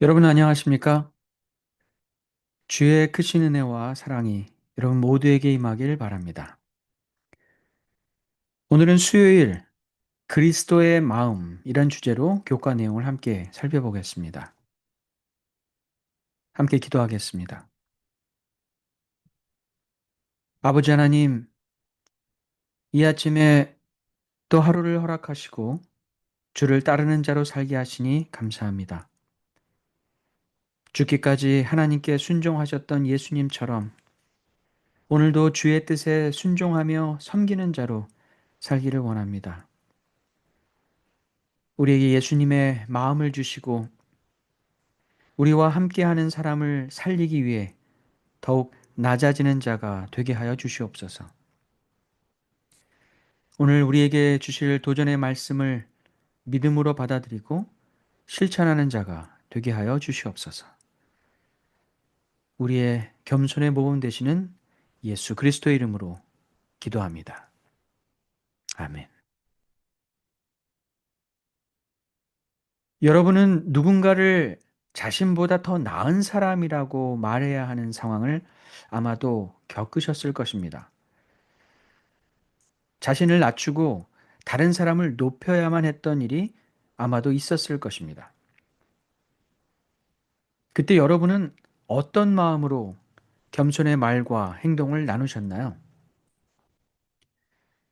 여러분 안녕하십니까? 주의 크신 은혜와 사랑이 여러분 모두에게 임하길 바랍니다. 오늘은 수요일 그리스도의 마음 이런 주제로 교과 내용을 함께 살펴보겠습니다. 함께 기도하겠습니다. 아버지 하나님, 이 아침에 또 하루를 허락하시고 주를 따르는 자로 살게 하시니 감사합니다. 죽기까지 하나님께 순종하셨던 예수님처럼 오늘도 주의 뜻에 순종하며 섬기는 자로 살기를 원합니다. 우리에게 예수님의 마음을 주시고 우리와 함께하는 사람을 살리기 위해 더욱 낮아지는 자가 되게 하여 주시옵소서. 오늘 우리에게 주실 도전의 말씀을 믿음으로 받아들이고 실천하는 자가 되게 하여 주시옵소서. 우리의 겸손의 모범 되시는 예수 그리스도의 이름으로 기도합니다. 아멘. 여러분은 누군가를 자신보다 더 나은 사람이라고 말해야 하는 상황을 아마도 겪으셨을 것입니다. 자신을 낮추고 다른 사람을 높여야만 했던 일이 아마도 있었을 것입니다. 그때 여러분은 어떤 마음으로 겸손의 말과 행동을 나누셨나요?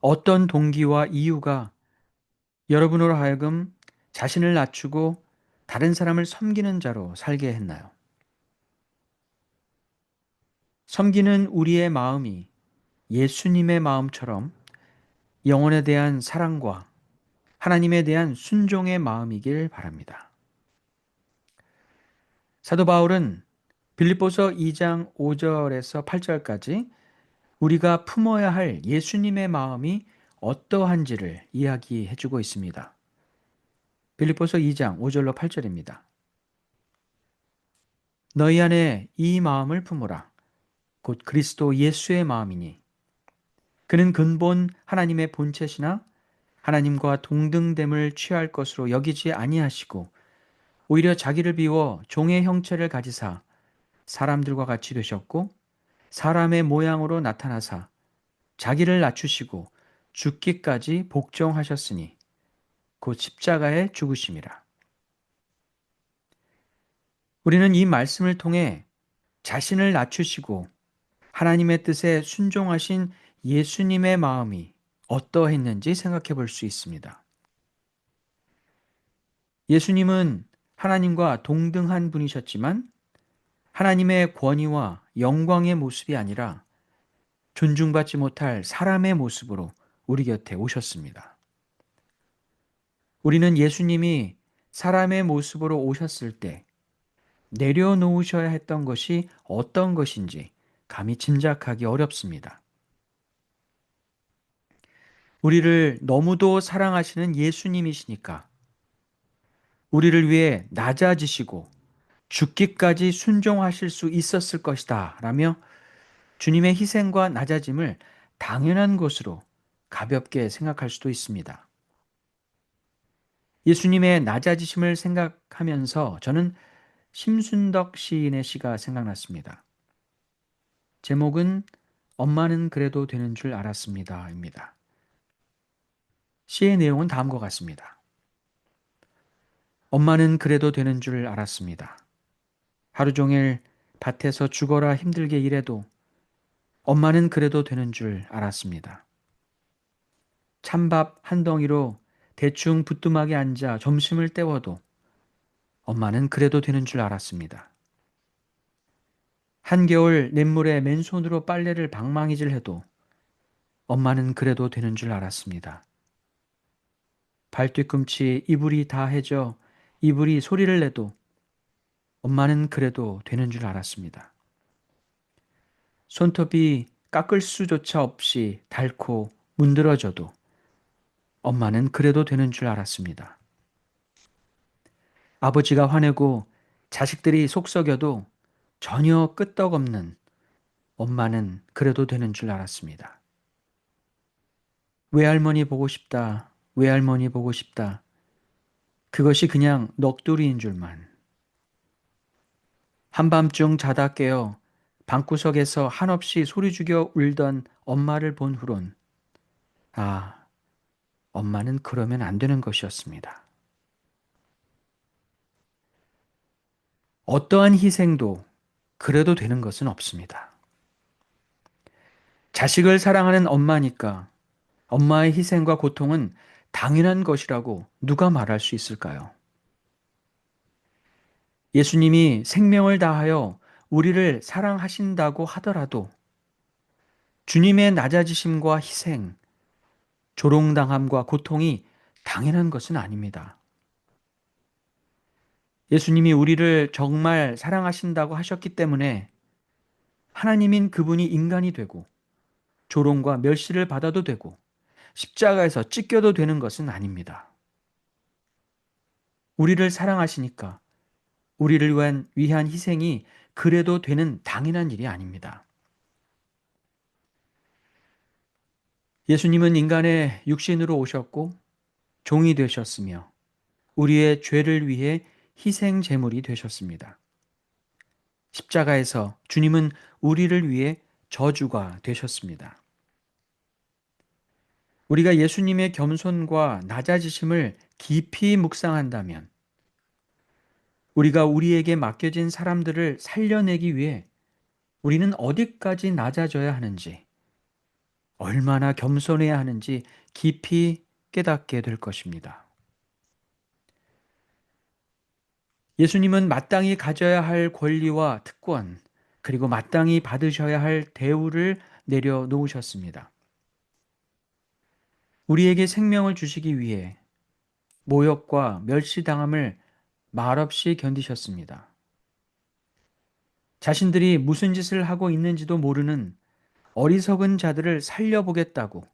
어떤 동기와 이유가 여러분으로 하여금 자신을 낮추고 다른 사람을 섬기는 자로 살게 했나요? 섬기는 우리의 마음이 예수님의 마음처럼 영혼에 대한 사랑과 하나님에 대한 순종의 마음이길 바랍니다. 사도 바울은 빌립보서 2장 5절에서 8절까지 우리가 품어야 할 예수님의 마음이 어떠한지를 이야기해 주고 있습니다. 빌립보서 2장 5절로 8절입니다. 너희 안에 이 마음을 품으라. 곧 그리스도 예수의 마음이니 그는 근본 하나님의 본체시나 하나님과 동등됨을 취할 것으로 여기지 아니하시고 오히려 자기를 비워 종의 형체를 가지사 사람들과 같이 되셨고 사람의 모양으로 나타나사 자기를 낮추시고 죽기까지 복종하셨으니 곧 십자가에 죽으심이라. 우리는 이 말씀을 통해 자신을 낮추시고 하나님의 뜻에 순종하신 예수님의 마음이 어떠했는지 생각해 볼 수 있습니다. 예수님은 하나님과 동등한 분이셨지만 하나님의 권위와 영광의 모습이 아니라 존중받지 못할 사람의 모습으로 우리 곁에 오셨습니다. 우리는 예수님이 사람의 모습으로 오셨을 때 내려놓으셔야 했던 것이 어떤 것인지 감히 짐작하기 어렵습니다. 우리를 너무도 사랑하시는 예수님이시니까 우리를 위해 낮아지시고 죽기까지 순종하실 수 있었을 것이다 라며 주님의 희생과 낮아짐을 당연한 것으로 가볍게 생각할 수도 있습니다. 예수님의 낮아지심을 생각하면서 저는 심순덕 시인의 시가 생각났습니다. 제목은 엄마는 그래도 되는 줄 알았습니다입니다. 시의 내용은 다음과 같습니다. 엄마는 그래도 되는 줄 알았습니다. 하루 종일 밭에서 죽어라 힘들게 일해도 엄마는 그래도 되는 줄 알았습니다. 찬밥 한 덩이로 대충 부뚜막에 앉아 점심을 때워도 엄마는 그래도 되는 줄 알았습니다. 한겨울 냇물에 맨손으로 빨래를 방망이질 해도 엄마는 그래도 되는 줄 알았습니다. 발뒤꿈치 이불이 다 해져 이불이 소리를 내도 엄마는 그래도 되는 줄 알았습니다. 손톱이 깎을 수조차 없이 닳고 문드러져도 엄마는 그래도 되는 줄 알았습니다. 아버지가 화내고 자식들이 속썩여도 전혀 끄떡없는 엄마는 그래도 되는 줄 알았습니다. 외할머니 보고 싶다. 외할머니 보고 싶다. 그것이 그냥 넋두리인 줄만. 한밤중 자다 깨어 방구석에서 한없이 소리 죽여 울던 엄마를 본 후론, 아, 엄마는 그러면 안 되는 것이었습니다. 어떠한 희생도 그래도 되는 것은 없습니다. 자식을 사랑하는 엄마니까 엄마의 희생과 고통은 당연한 것이라고 누가 말할 수 있을까요? 예수님이 생명을 다하여 우리를 사랑하신다고 하더라도 주님의 낮아지심과 희생, 조롱당함과 고통이 당연한 것은 아닙니다. 예수님이 우리를 정말 사랑하신다고 하셨기 때문에 하나님인 그분이 인간이 되고 조롱과 멸시를 받아도 되고 십자가에서 찢겨도 되는 것은 아닙니다. 우리를 사랑하시니까 우리를 위한 희생이 그래도 되는 당연한 일이 아닙니다. 예수님은 인간의 육신으로 오셨고 종이 되셨으며 우리의 죄를 위해 희생 제물이 되셨습니다. 십자가에서 주님은 우리를 위해 저주가 되셨습니다. 우리가 예수님의 겸손과 낮아지심을 깊이 묵상한다면 우리가 우리에게 맡겨진 사람들을 살려내기 위해 우리는 어디까지 낮아져야 하는지, 얼마나 겸손해야 하는지 깊이 깨닫게 될 것입니다. 예수님은 마땅히 가져야 할 권리와 특권, 그리고 마땅히 받으셔야 할 대우를 내려놓으셨습니다. 우리에게 생명을 주시기 위해 모욕과 멸시당함을 말없이 견디셨습니다. 자신들이 무슨 짓을 하고 있는지도 모르는 어리석은 자들을 살려보겠다고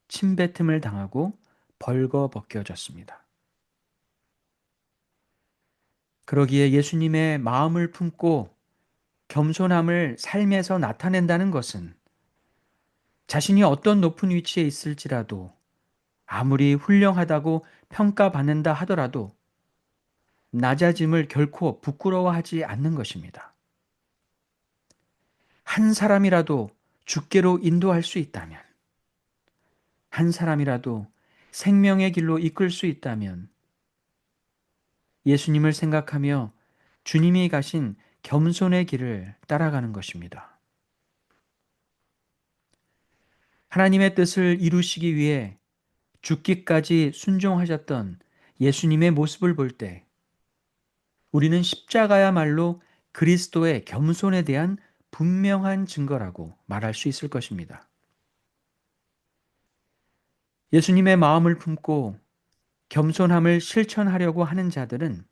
침뱉음을 당하고 벌거벗겨졌습니다. 그러기에 예수님의 마음을 품고 겸손함을 삶에서 나타낸다는 것은 자신이 어떤 높은 위치에 있을지라도 아무리 훌륭하다고 평가받는다 하더라도 낮아짐을 결코 부끄러워하지 않는 것입니다. 한 사람이라도 주께로 인도할 수 있다면, 한 사람이라도 생명의 길로 이끌 수 있다면 예수님을 생각하며 주님이 가신 겸손의 길을 따라가는 것입니다. 하나님의 뜻을 이루시기 위해 죽기까지 순종하셨던 예수님의 모습을 볼 때 우리는 십자가야말로 그리스도의 겸손에 대한 분명한 증거라고 말할 수 있을 것입니다. 예수님의 마음을 품고 겸손함을 실천하려고 하는 자들은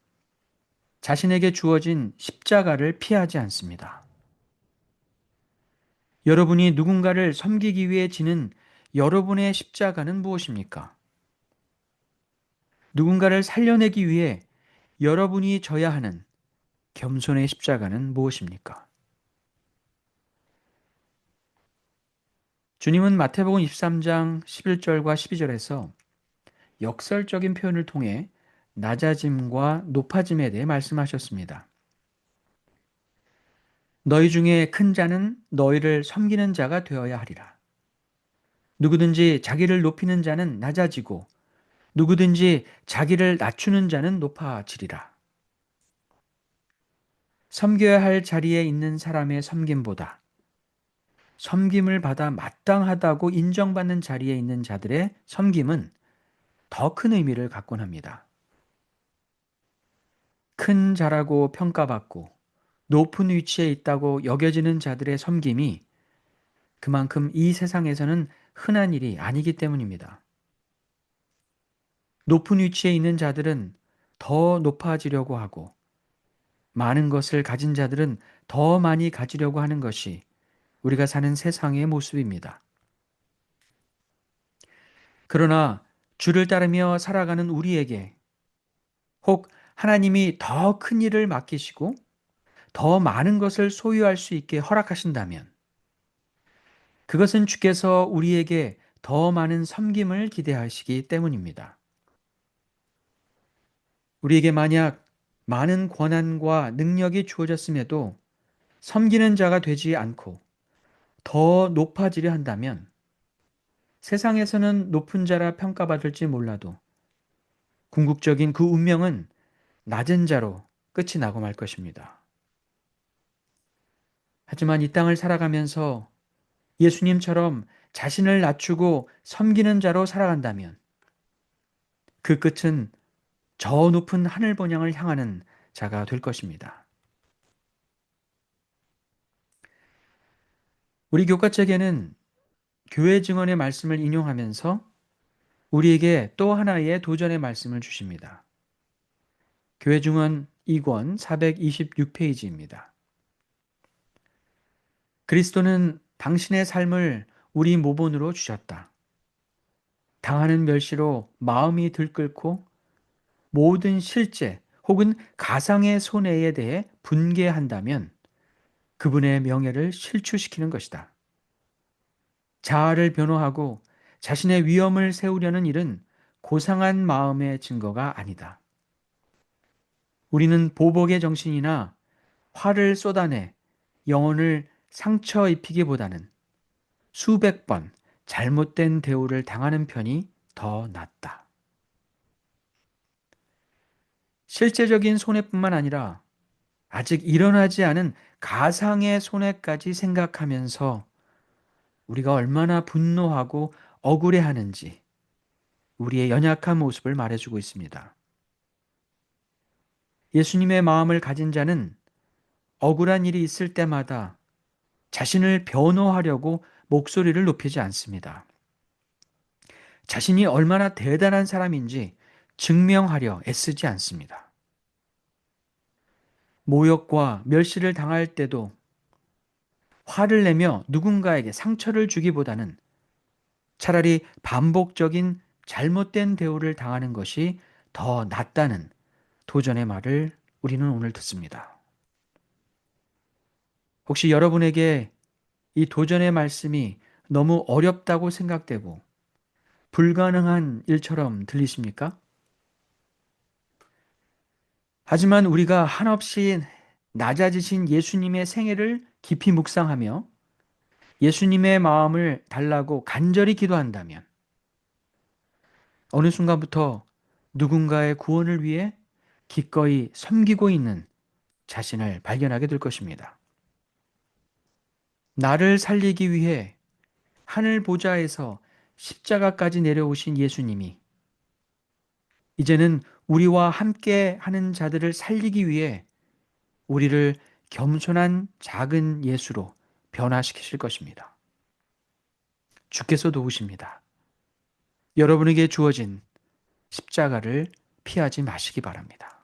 자신에게 주어진 십자가를 피하지 않습니다. 여러분이 누군가를 섬기기 위해 지는 여러분의 십자가는 무엇입니까? 누군가를 살려내기 위해 여러분이 져야 하는 겸손의 십자가는 무엇입니까? 주님은 마태복음 23장 11절과 12절에서 역설적인 표현을 통해 낮아짐과 높아짐에 대해 말씀하셨습니다. 너희 중에 큰 자는 너희를 섬기는 자가 되어야 하리라. 누구든지 자기를 높이는 자는 낮아지고 누구든지 자기를 낮추는 자는 높아지리라. 섬겨야 할 자리에 있는 사람의 섬김보다 섬김을 받아 마땅하다고 인정받는 자리에 있는 자들의 섬김은 더 큰 의미를 갖곤 합니다. 큰 자라고 평가받고 높은 위치에 있다고 여겨지는 자들의 섬김이 그만큼 이 세상에서는 흔한 일이 아니기 때문입니다. 높은 위치에 있는 자들은 더 높아지려고 하고 많은 것을 가진 자들은 더 많이 가지려고 하는 것이 우리가 사는 세상의 모습입니다. 그러나 주를 따르며 살아가는 우리에게 혹 하나님이 더 큰 일을 맡기시고 더 많은 것을 소유할 수 있게 허락하신다면 그것은 주께서 우리에게 더 많은 섬김을 기대하시기 때문입니다. 우리에게 만약 많은 권한과 능력이 주어졌음에도 섬기는 자가 되지 않고 더 높아지려 한다면 세상에서는 높은 자라 평가받을지 몰라도 궁극적인 그 운명은 낮은 자로 끝이 나고 말 것입니다. 하지만 이 땅을 살아가면서 예수님처럼 자신을 낮추고 섬기는 자로 살아간다면 그 끝은 저 높은 하늘 번영을 향하는 자가 될 것입니다. 우리 교과책에는 교회 증언의 말씀을 인용하면서 우리에게 또 하나의 도전의 말씀을 주십니다. 교회 증언 2권 426페이지입니다. 그리스도는 당신의 삶을 우리 모본으로 주셨다. 당하는 멸시로 마음이 들끓고 모든 실제 혹은 가상의 손해에 대해 분개한다면 그분의 명예를 실추시키는 것이다. 자아를 변호하고 자신의 위엄을 세우려는 일은 고상한 마음의 증거가 아니다. 우리는 보복의 정신이나 화를 쏟아내 영혼을 상처 입히기보다는 수백 번 잘못된 대우를 당하는 편이 더 낫다. 실제적인 손해뿐만 아니라 아직 일어나지 않은 가상의 손해까지 생각하면서 우리가 얼마나 분노하고 억울해하는지 우리의 연약한 모습을 말해주고 있습니다. 예수님의 마음을 가진 자는 억울한 일이 있을 때마다 자신을 변호하려고 목소리를 높이지 않습니다. 자신이 얼마나 대단한 사람인지 증명하려 애쓰지 않습니다. 모욕과 멸시를 당할 때도 화를 내며 누군가에게 상처를 주기보다는 차라리 반복적인 잘못된 대우를 당하는 것이 더 낫다는 도전의 말을 우리는 오늘 듣습니다. 혹시 여러분에게 이 도전의 말씀이 너무 어렵다고 생각되고 불가능한 일처럼 들리십니까? 하지만 우리가 한없이 낮아지신 예수님의 생애를 깊이 묵상하며 예수님의 마음을 달라고 간절히 기도한다면 어느 순간부터 누군가의 구원을 위해 기꺼이 섬기고 있는 자신을 발견하게 될 것입니다. 나를 살리기 위해 하늘 보좌에서 십자가까지 내려오신 예수님이 이제는 우리와 함께 하는 자들을 살리기 위해 우리를 겸손한 작은 예수로 변화시키실 것입니다. 주께서 도우십니다. 여러분에게 주어진 십자가를 피하지 마시기 바랍니다.